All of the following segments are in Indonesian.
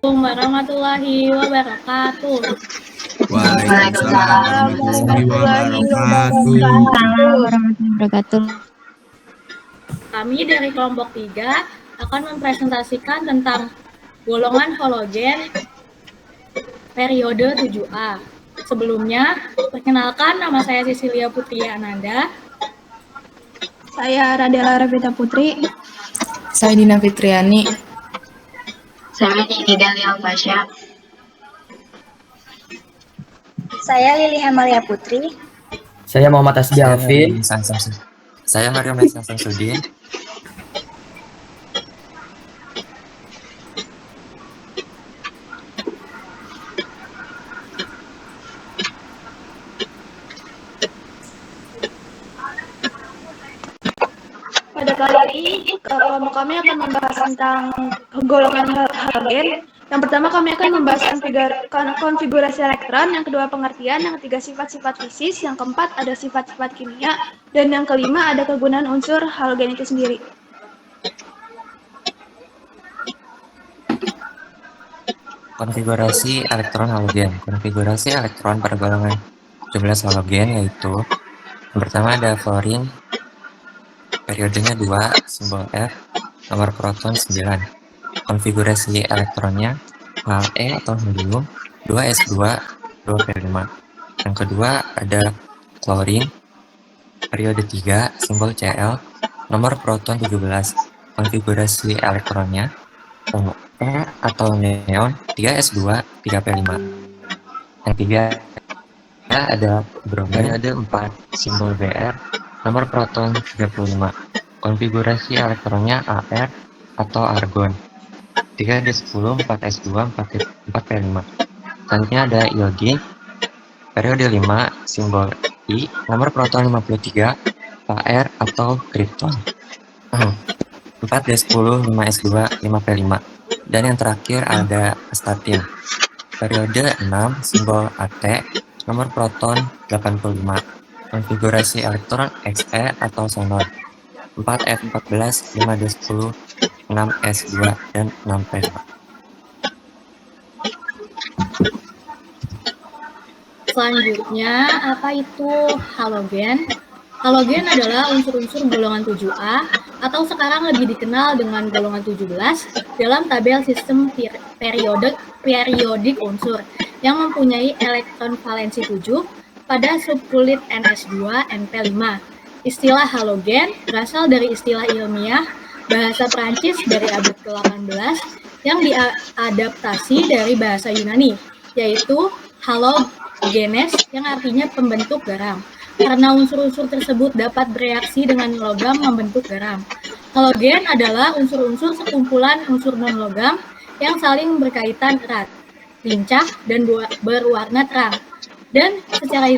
Assalamualaikum warahmatullahi wabarakatuh. Waalaikumsalam warahmatullahi wabarakatuh. Warahmatullahi wabarakatuh. Kami dari kelompok 3 akan mempresentasikan tentang golongan halogen periode 7A. Sebelumnya, perkenalkan nama saya Cecilia Putri Ananda. Saya Radela Revita Putri. Saya Dina Fitriani. Saya Nini Galia Alfasya. Saya Lili Hemalia Putri. Saya Muhammad Asdi Alvin. Saya Mario Mesa Samsudin. Pada kali ini, kelompok kami akan membahas tentang golongan halogen. Yang pertama kami akan membahas konfigurasi elektron, yang kedua pengertian, yang ketiga sifat-sifat fisis, yang keempat ada sifat-sifat kimia, dan yang kelima ada kegunaan unsur halogen itu sendiri. Konfigurasi elektron halogen. Konfigurasi elektron pada golongan 17 halogen yaitu yang pertama ada fluorin, periodenya 2, simbol F, nomor proton 9. Konfigurasi elektronnya He atau helium, 2s2, 2p5. Yang kedua ada klorin, periode 3, simbol Cl, nomor proton 17. Konfigurasi elektronnya E atau neon, 3s2, 3p5. Yang tiga ada bromin, periode 4, simbol Br, nomor proton 35. Konfigurasi elektronnya Ar atau argon, 3d10, 4s2, 4p5. Selanjutnya ada iodin, periode 5, simbol I, nomor proton 53, Ar atau krypton, 4d10, 5s2, 5p5. Dan yang terakhir ada astatin, periode 6, simbol At, nomor proton 85. Konfigurasi elektron Xe atau sonor, 4f14, 5d10, 6s2, dan 6p5. Selanjutnya, apa itu halogen? Halogen adalah unsur-unsur golongan 7A atau sekarang lebih dikenal dengan golongan 17 dalam tabel sistem periodik unsur yang mempunyai elektron valensi 7 pada subkulit Ns2-Np5. Istilah halogen berasal dari istilah ilmiah bahasa Prancis dari abad ke-18 yang diadaptasi dari bahasa Yunani, yaitu halogenes yang artinya pembentuk garam. Karena unsur-unsur tersebut dapat bereaksi dengan logam membentuk garam. Halogen adalah unsur-unsur sekumpulan unsur non-logam yang saling berkaitan erat, lincah, dan berwarna terang. Dan secara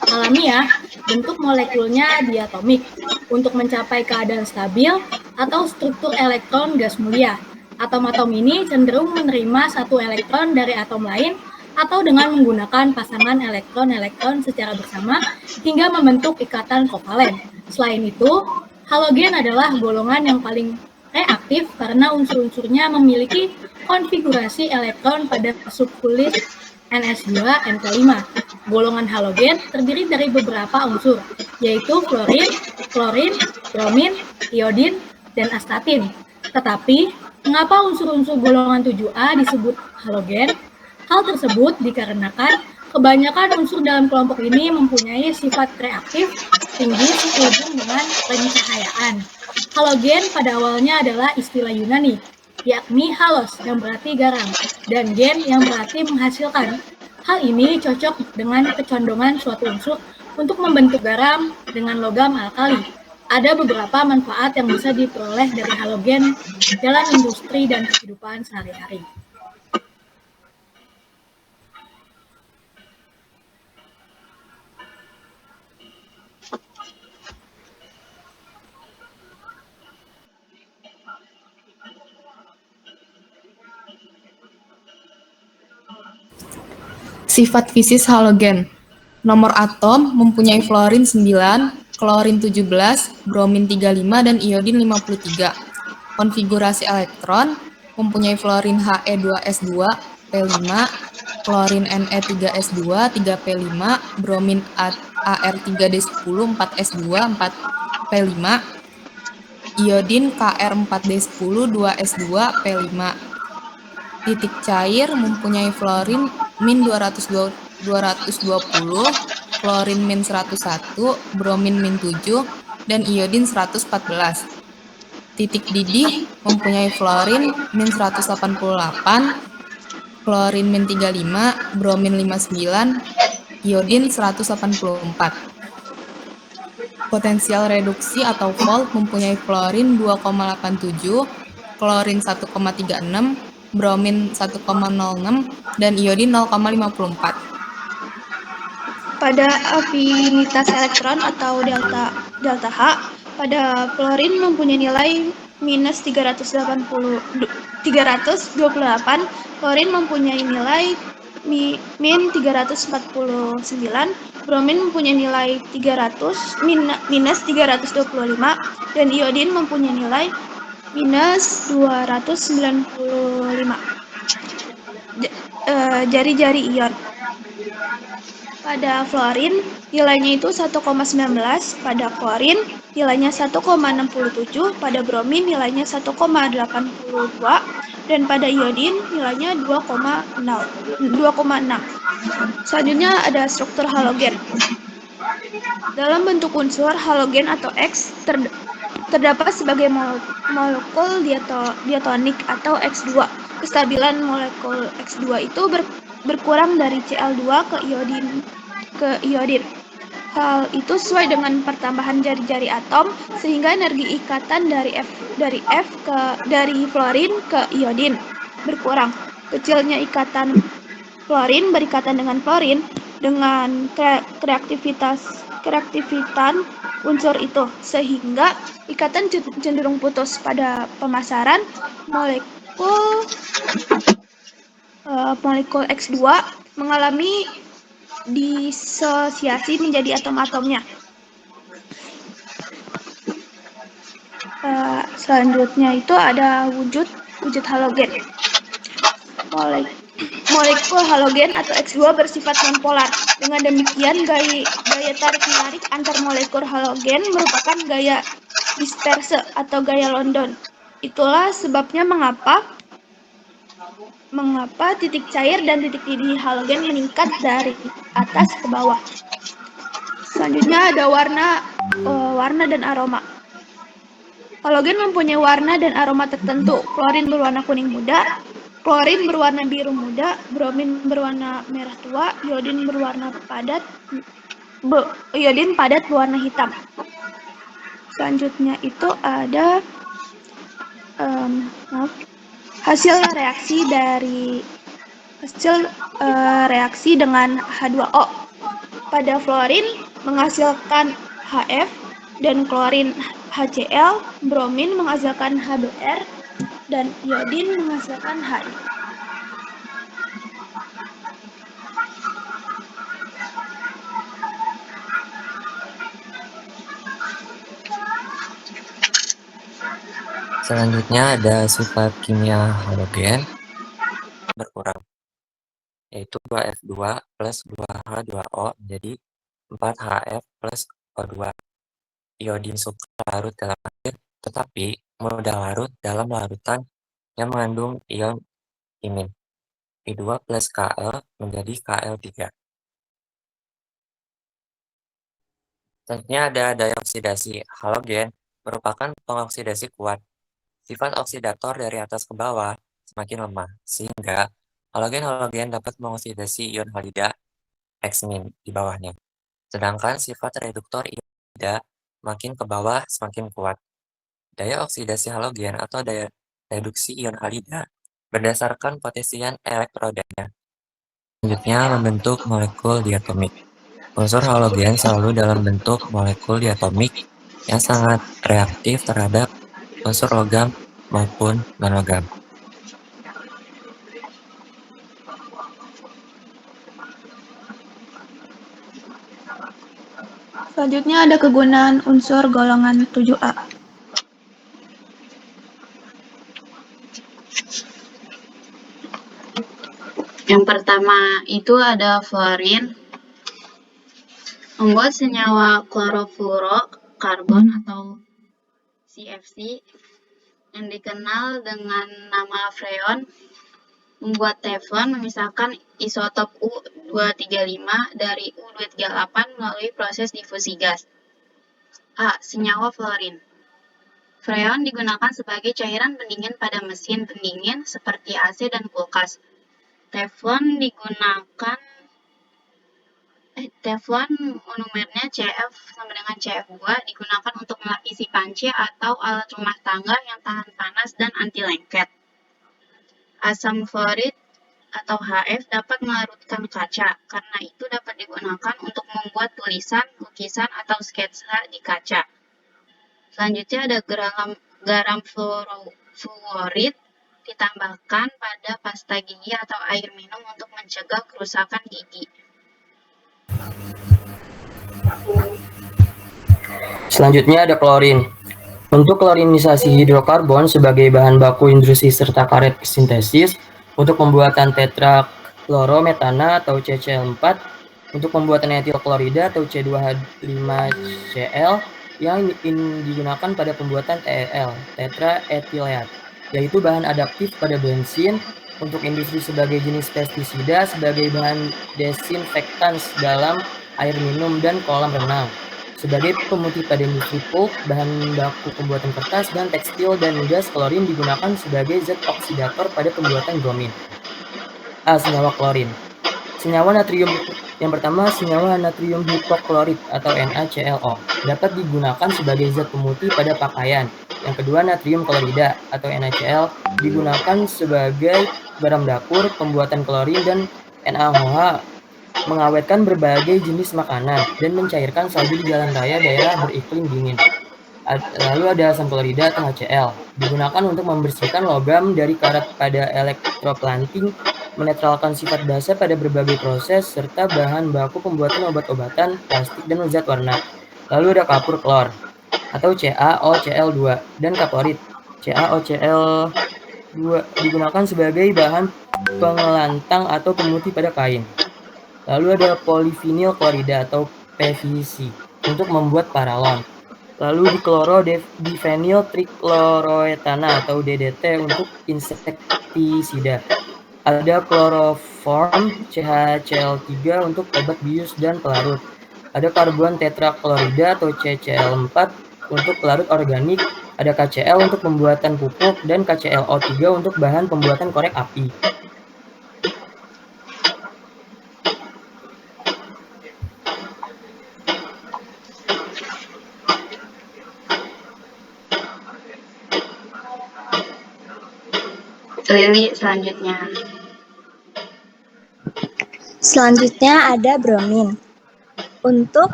alamiah, bentuk molekulnya diatomik untuk mencapai keadaan stabil atau struktur elektron gas mulia. Atom-atom ini cenderung menerima satu elektron dari atom lain atau dengan menggunakan pasangan elektron-elektron secara bersama hingga membentuk ikatan kovalen. Selain itu, halogen adalah golongan yang paling reaktif karena unsur-unsurnya memiliki konfigurasi elektron pada subkulit Ns2-Np5. Golongan halogen terdiri dari beberapa unsur, yaitu fluorin, klorin, bromin, iodin, dan astatin. Tetapi, mengapa unsur-unsur golongan 7A disebut halogen? Hal tersebut dikarenakan kebanyakan unsur dalam kelompok ini mempunyai sifat reaktif tinggi sehubung dengan pencahayaan. Halogen pada awalnya adalah istilah Yunani, yakni halos yang berarti garam, dan gen yang berarti menghasilkan. Hal ini cocok dengan kecondongan suatu unsur untuk membentuk garam dengan logam alkali. Ada beberapa manfaat yang bisa diperoleh dari halogen dalam industri dan kehidupan sehari-hari. Sifat fisis halogen. Nomor atom mempunyai fluorin 9, klorin 17, bromin 35, dan iodin 53. Konfigurasi elektron mempunyai fluorin He2S2 P5, klorin Ne3S2 3P5, bromin Ar3D10 4S2 4P5, iodin Kr4D10 2S2 P5. Titik cair mempunyai fluorin min 220, klorin min 101, bromin min 7, dan iodin 114. Titik didih mempunyai fluorin min 188, klorin min 35, bromin 59, iodin 184. Potensial reduksi atau volt mempunyai fluorin 2,87, klorin 1,36, bromin 1,06, dan iodin 0,54. Pada afinitas elektron atau delta H, pada fluorin mempunyai nilai minus 328, klorin mempunyai nilai min 349, bromin mempunyai nilai minus 325, dan iodin mempunyai nilai minus 295. Jari-jari ion. Pada fluorin nilainya itu 1,19, pada klorin nilainya 1,67, pada bromin nilainya 1,82, dan pada iodin nilainya 2,6. Selanjutnya ada struktur halogen. Dalam bentuk unsur halogen atau X terdapat sebagai molekul diatonik atau X2. Kestabilan molekul X2 itu berkurang dari Cl2 ke iodin. Hal itu sesuai dengan pertambahan jari-jari atom sehingga energi ikatan dari fluorin ke iodin berkurang. Kecilnya ikatan fluorin berikatan dengan fluorin dengan kereaktifan unsur itu sehingga ikatan cenderung putus. Pada pemasaran molekul X2 mengalami disosiasi menjadi atom-atomnya. Selanjutnya itu ada wujud halogen. Molekul halogen atau X2 bersifat nonpolar. Dengan demikian, gaya tarik-menarik antar molekul halogen merupakan gaya disperse atau gaya London. Itulah sebabnya mengapa titik cair dan titik didih halogen meningkat dari atas ke bawah. Selanjutnya ada warna dan aroma. Halogen mempunyai warna dan aroma tertentu. Klorin berwarna kuning muda, klorin berwarna biru muda, bromin berwarna merah tua, iodin padat berwarna hitam. Selanjutnya itu ada hasil reaksi dengan H2O. Pada fluorin menghasilkan HF dan klorin HCl, bromin menghasilkan HBr, dan iodin menghasilkan HI. Selanjutnya ada sifat kimia halogen berkurang, yaitu 2F2 plus 2H2O menjadi 4HF plus O2. Iodin suka larut dalam air, tetapi mudah larut dalam larutan yang mengandung ion imin. I2 plus Kl menjadi Kl3. Selanjutnya ada daya oksidasi. Halogen merupakan pengoksidasi kuat. Sifat oksidator dari atas ke bawah semakin lemah, sehingga halogen dapat mengoksidasi ion halida X- di bawahnya. Sedangkan sifat reduktor ion halida makin ke bawah semakin kuat. Daya oksidasi halogen atau daya reduksi ion halida berdasarkan potential elektrodanya. Selanjutnya membentuk molekul diatomik. Unsur halogen selalu dalam bentuk molekul diatomik yang sangat reaktif terhadap unsur logam maupun non-logam. Selanjutnya ada kegunaan unsur golongan 7A. Yang pertama itu ada fluorin, membuat senyawa klorofluorokarbon atau CFC yang dikenal dengan nama freon, membuat teflon memisahkan isotop U235 dari U238 melalui proses difusi gas. A. Senyawa fluorin. Freon digunakan sebagai cairan pendingin pada mesin pendingin seperti AC dan kulkas. Teflon monomernya CF sama dengan CF2 digunakan untuk melapisi panci atau alat rumah tangga yang tahan panas dan anti lengket. Asam fluorid atau HF dapat melarutkan kaca, karena itu dapat digunakan untuk membuat tulisan, lukisan, atau sketsa di kaca. Selanjutnya ada garam fluorid ditambahkan pada pasta gigi atau air minum untuk mencegah kerusakan gigi. Selanjutnya ada klorin. Untuk klorinisasi hidrokarbon sebagai bahan baku industri serta karet sintesis, untuk pembuatan tetraklorometana atau CCl4, untuk pembuatan etil klorida atau C2H5Cl yang digunakan pada pembuatan TEL, tetraetileat, yaitu bahan adaptif pada bensin, untuk industri sebagai jenis pestisida, sebagai bahan desinfektan dalam air minum dan kolam renang, sebagai pemutih pada industri pulp, bahan baku pembuatan kertas dan tekstil, dan gas klorin digunakan sebagai zat oksidator pada pembuatan bromin. A. Senyawa klorin. Senyawa natrium. Yang pertama, senyawa natrium hipoklorit atau NaClO dapat digunakan sebagai zat pemutih pada pakaian. Yang kedua, natrium klorida atau NaCl digunakan sebagai garam dapur, pembuatan klorin, dan NaOH mengawetkan berbagai jenis makanan dan mencairkan salju di jalan raya daerah beriklim dingin. Lalu ada asam klorida atau HCl, digunakan untuk membersihkan logam dari karat pada elektroplanting, menetralkan sifat basa pada berbagai proses, serta bahan baku pembuatan obat-obatan, plastik, dan zat warna. Lalu ada kapur klor atau CaOCl2 dan kaporit CaOCl2 digunakan sebagai bahan pengelantang atau pemutih pada kain. Lalu ada polivinil klorida atau PVC untuk membuat paralon. Lalu difenil trikloroetana atau DDT untuk insektisida. Ada kloroform CHCl3 untuk obat bius dan pelarut. Ada karbon tetraklorida atau CCl4 untuk pelarut organik. Ada KCl untuk pembuatan pupuk dan KClO3 untuk bahan pembuatan korek api. Lili selanjutnya. Selanjutnya ada bromin. Untuk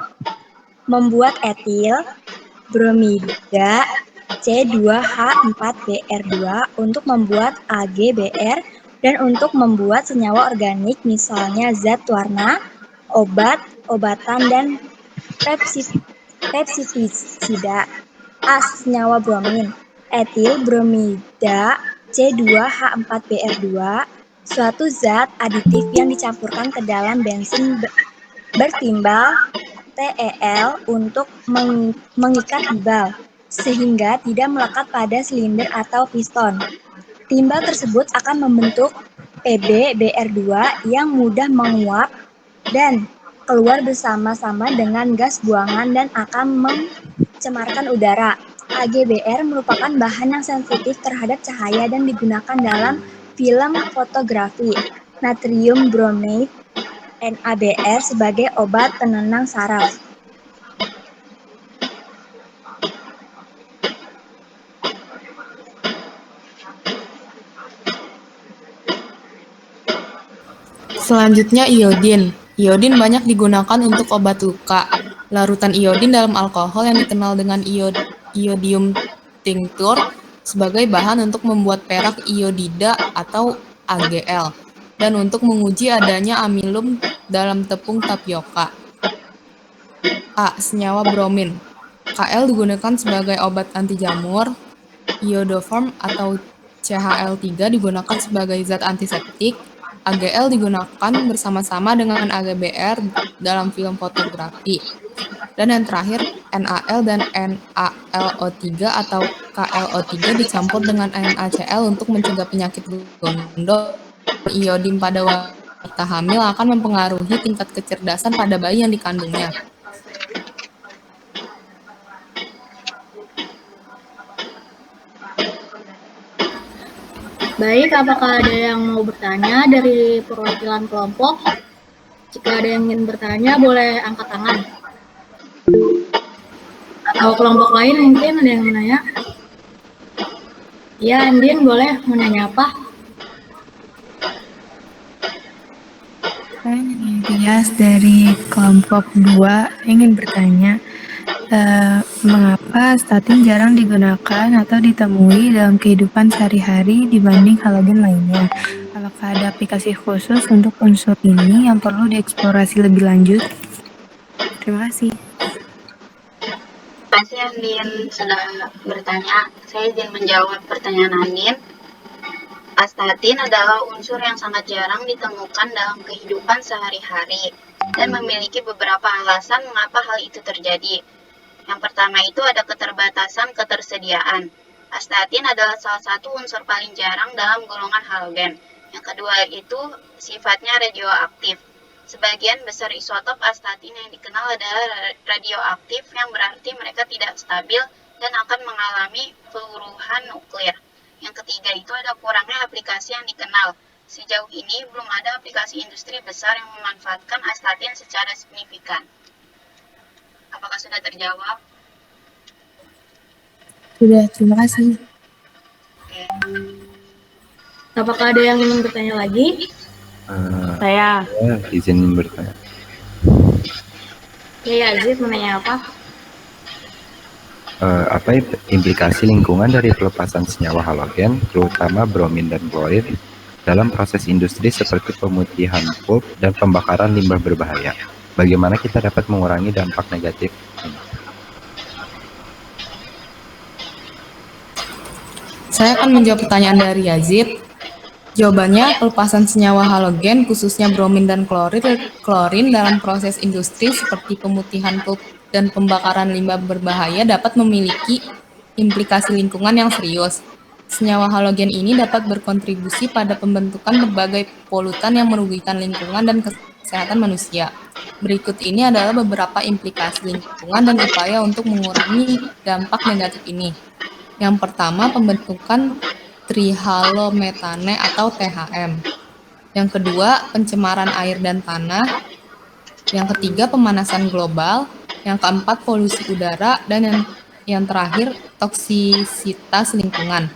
membuat etil, bromida C2H4Br2, untuk membuat AgBr, dan untuk membuat senyawa organik misalnya zat warna, obat, obatan, dan pestisida. A. Senyawa bromin. Etil bromida C2H4Br2, suatu zat aditif yang dicampurkan ke dalam bensin bertimbal TEL untuk mengikat timbal, sehingga tidak melekat pada silinder atau piston. Timbal tersebut akan membentuk PbBr2 yang mudah menguap dan keluar bersama-sama dengan gas buangan dan akan mencemarkan udara. AgBr merupakan bahan yang sensitif terhadap cahaya dan digunakan dalam film fotografi. Natrium bromide NaBr sebagai obat penenang saraf. Selanjutnya iodin. Iodin banyak digunakan untuk obat luka. Larutan iodin dalam alkohol yang dikenal dengan iodium tincture sebagai bahan untuk membuat perak iodida atau AgL, dan untuk menguji adanya amilum dalam tepung tapioka. A. Senyawa bromin. Kl digunakan sebagai obat anti jamur. Iodoform atau CHL3 digunakan sebagai zat antiseptik. AGL digunakan bersama-sama dengan AGBR dalam film fotografi. Dan yang terakhir, NaL dan NaLO3 atau KLO3 dicampur dengan NaCl untuk mencegah penyakit gondok. Iodin pada wanita hamil akan mempengaruhi tingkat kecerdasan pada bayi yang dikandungnya. Baik, apakah ada yang mau bertanya dari perwakilan kelompok? Jika ada yang ingin bertanya, boleh angkat tangan. Atau kelompok lain mungkin ada yang menanya? Ya, Andin, boleh menanya apa? Saya Tias dari kelompok 2 ingin bertanya, mengapa statin jarang digunakan atau ditemui dalam kehidupan sehari-hari dibanding halogen lainnya? Apakah ada aplikasi khusus untuk unsur ini yang perlu dieksplorasi lebih lanjut? Terima kasih. Terima kasih Andin sudah bertanya. Saya izin menjawab pertanyaan Andin. Astatin adalah unsur yang sangat jarang ditemukan dalam kehidupan sehari-hari dan memiliki beberapa alasan mengapa hal itu terjadi. Yang pertama itu ada keterbatasan ketersediaan. Astatin adalah salah satu unsur paling jarang dalam golongan halogen. Yang kedua itu sifatnya radioaktif. Sebagian besar isotop astatin yang dikenal adalah radioaktif, yang berarti mereka tidak stabil dan akan mengalami peluruhan nuklir. Yang ketiga itu ada kurangnya aplikasi yang dikenal. Sejauh ini belum ada aplikasi industri besar yang memanfaatkan astatin secara signifikan. Apakah sudah terjawab? Sudah, terima kasih. Oke. Apakah ada yang ingin bertanya lagi? Saya izin bertanya. Ya, Yazid, menanya apa? Apa implikasi lingkungan dari pelepasan senyawa halogen, terutama bromin dan klorin, dalam proses industri seperti pemutihan pulp dan pembakaran limbah berbahaya? Bagaimana kita dapat mengurangi dampak negatif ini? Saya akan menjawab pertanyaan dari Yazid. Jawabannya, pelepasan senyawa halogen, khususnya bromin dan klorin dalam proses industri seperti pemutihan pulp dan pembakaran limbah berbahaya dapat memiliki implikasi lingkungan yang serius. Senyawa halogen ini dapat berkontribusi pada pembentukan berbagai polutan yang merugikan lingkungan dan kesehatan manusia. Berikut ini adalah beberapa implikasi lingkungan dan upaya untuk mengurangi dampak negatif ini. Yang pertama, pembentukan trihalometane atau THM. Yang kedua, pencemaran air dan tanah. Yang ketiga, pemanasan global. Yang keempat, polusi udara. Dan yang terakhir, toksisitas lingkungan.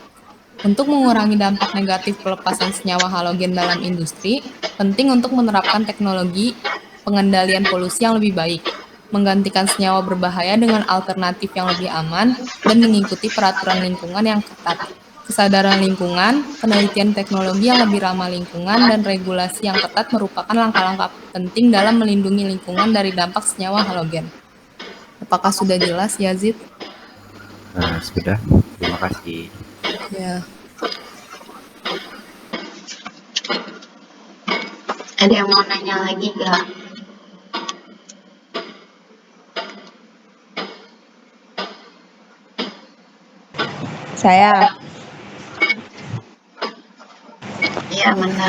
Untuk mengurangi dampak negatif pelepasan senyawa halogen dalam industri, penting untuk menerapkan teknologi pengendalian polusi yang lebih baik, menggantikan senyawa berbahaya dengan alternatif yang lebih aman, dan mengikuti peraturan lingkungan yang ketat. Kesadaran lingkungan, penelitian teknologi yang lebih ramah lingkungan, dan regulasi yang ketat merupakan langkah-langkah penting dalam melindungi lingkungan dari dampak senyawa halogen. Apakah sudah jelas, Yazid? Sudah, terima kasih. Ya. Ada yang mau nanya lagi nggak? Saya. Iya, Amanda.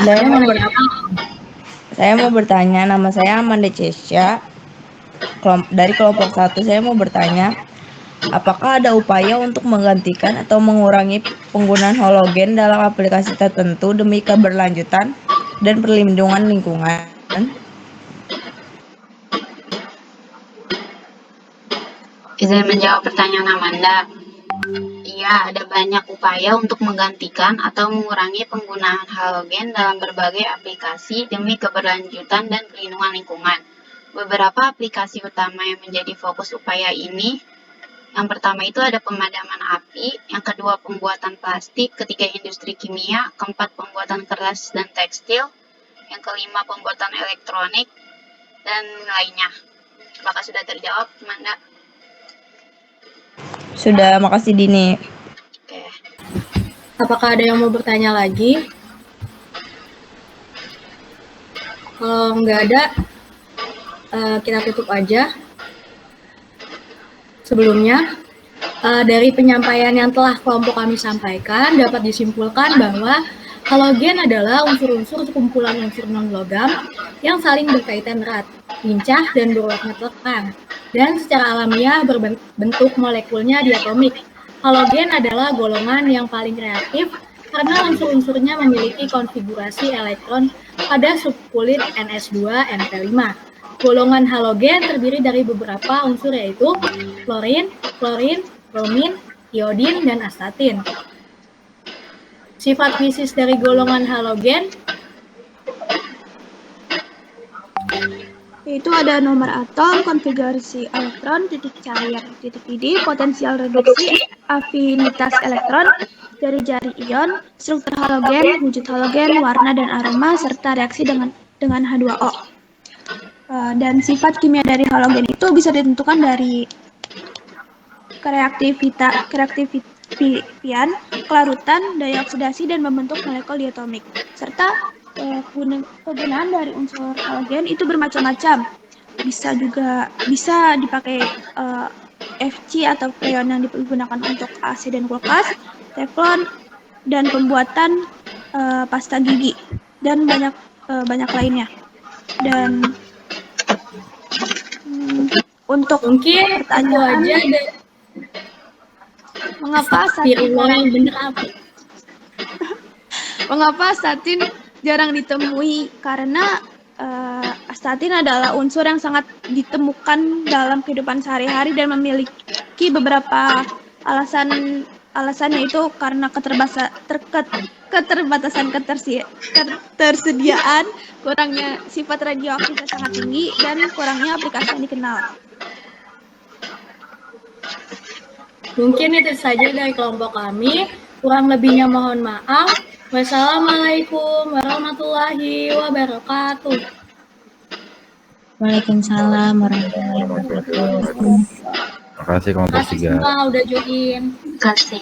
Saya mau bertanya, nama saya Amanda Cesya. Dari kelompok 1 saya mau bertanya, apakah ada upaya untuk menggantikan atau mengurangi penggunaan halogen dalam aplikasi tertentu demi keberlanjutan dan perlindungan lingkungan? Izin menjawab pertanyaan Amanda. Iya, ada banyak upaya untuk menggantikan atau mengurangi penggunaan halogen dalam berbagai aplikasi demi keberlanjutan dan perlindungan lingkungan. Beberapa aplikasi utama yang menjadi fokus upaya ini, yang pertama itu ada pemadaman api, yang kedua pembuatan plastik, ketiga industri kimia, keempat pembuatan kertas dan tekstil, yang kelima pembuatan elektronik, dan lainnya. Apakah sudah terjawab, Amanda? Sudah, makasih Dini. Oke. Apakah ada yang mau bertanya lagi? Kalau nggak ada, kita tutup aja. Sebelumnya, dari penyampaian yang telah kelompok kami sampaikan, dapat disimpulkan bahwa halogen adalah unsur-unsur kumpulan unsur non-logam yang saling berkaitan erat, lincah, dan berwarna terang, dan secara alamiah berbentuk molekulnya diatomik. Halogen adalah golongan yang paling reaktif karena unsur-unsurnya memiliki konfigurasi elektron pada subkulit Ns2-Np5. Golongan halogen terdiri dari beberapa unsur yaitu fluorin, klorin, bromin, iodin, dan astatin. Sifat fisis dari golongan halogen yaitu ada nomor atom, konfigurasi elektron, titik cair, titik didih, potensial reduksi, afinitas elektron, jari-jari ion, struktur halogen, wujud halogen, warna dan aroma, serta reaksi dengan H2O. Dan sifat kimia dari halogen itu bisa ditentukan dari kereaktivian, kelarutan, daya oksidasi, dan membentuk molekul diatomik. Serta penggunaan dari unsur halogen itu bermacam-macam. Bisa dipakai FC atau freon yang digunakan untuk AC dan kulkas, teflon, dan pembuatan pasta gigi, dan banyak lainnya. Dan untuk mungkin pertanyaan aja deh. Mengapa astatin jarang ditemui? Karena astatin adalah unsur yang sangat ditemukan dalam kehidupan sehari-hari dan memiliki beberapa alasan. Alasannya itu karena keterbatasan ketersediaan, kurangnya sifat radioaktif yang sangat tinggi, dan kurangnya aplikasi yang dikenal. Mungkin itu saja dari kelompok kami. Kurang lebihnya mohon maaf. Wassalamualaikum warahmatullahi wabarakatuh. Waalaikumsalam warahmatullahi wabarakatuh. Terima kasih kelompok 3. Terima kasih semua udah join. Terima kasih.